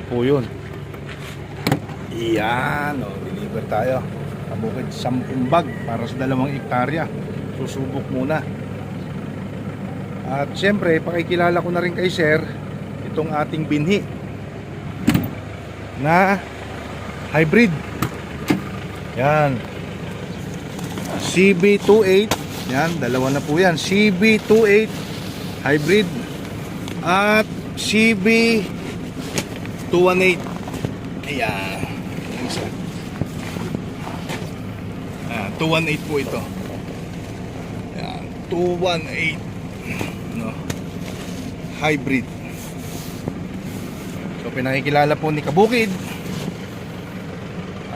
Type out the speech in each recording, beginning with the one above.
po yun. Iyan, deliver tayo. Kabukid 10 bag para sa 2 hektarya. Susubok muna. At syempre, pakikilala ko na rin kay sir itong ating binhi na hybrid. Yan, CB28. Yan, dalawa na po yan. CB28 hybrid at CB218. Ayan, 218 po ito. Ayan, 218, no? Hybrid. So pinakikilala po ni Kabukid.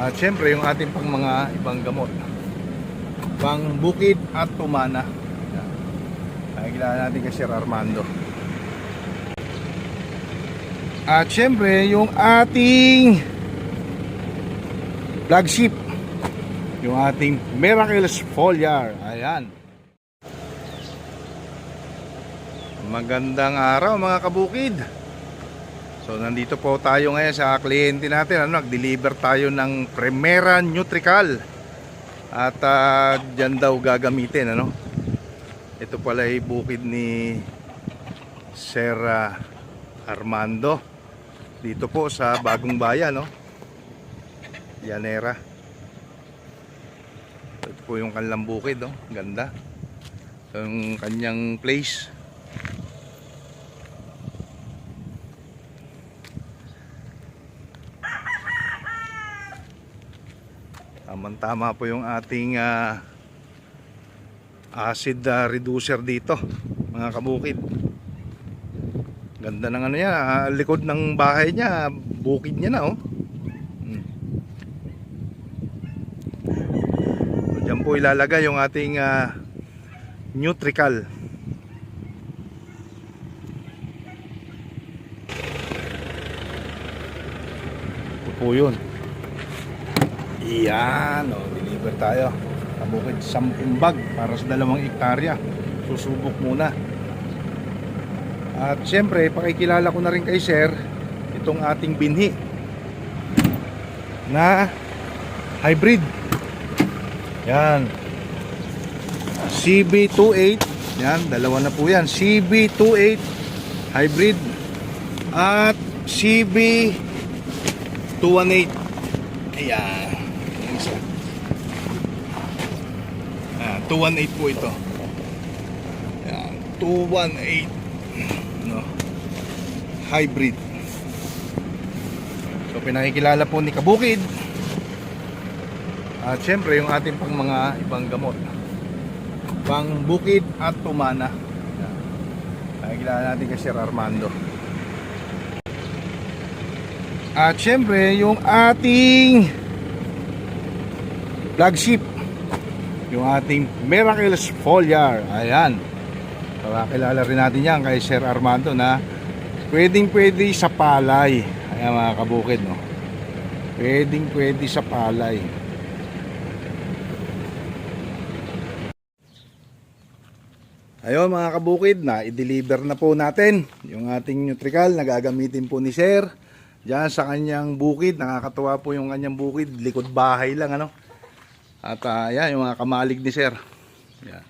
At syempre yung ating pang mga ibang gamot, pang bukid at tumana. Ayan, pinakikilala natin kay Sir Armando. At syempre yung ating flagship, yung ating Miracles Foliar. Ayan. Magandang araw mga kabukid. So nandito po tayo ngayon sa kliyente natin. Nag-deliver tayo ng Primera Nutrical. At dyan daw gagamitin. Ito pala ay bukid ni Sir Armando. Dito po sa Bagong Bayan, Llanera. Ito po yung kanilang bukid, ganda. Yung kanyang place. Tama po yung ating acid reducer dito, mga kabukid. Ganda ng niya, likod ng bahay niya, bukid niya na, So, dyan po ilalagay yung ating Nutrical. Ito po yun. Iyan, deliver tayo. Kabukid 10 bag para sa 2 hektarya. Susubok muna. At syempre, pakikilala ko na rin kay sir itong ating binhi na hybrid. Yan, CB28. Yan, dalawa na po yan. CB28 hybrid at CB218. Ayan, 218 po ito. Ayan, 218, hybrid. So pinakikilala po ni Kabukid. At syempre yung ating pang mga ibang gamot, pang bukid at tumana. Pinakikilala natin kay Sir Armando. At syempre yung ating flagship, yung ating Miracles Foliar. Ayan, pakilala rin natin yan kay Sir Armando na pwede sa palay. Ayan mga kabukid, pwede sa palay. Ayun mga kabukid, na i-deliver na po natin yung ating Nutrical na gagamitin po ni Sir diyan sa kanyang bukid. Nakakatuwa po yung kanyang bukid, likod bahay lang, At yan yung mga kamalig ni Sir. Yan.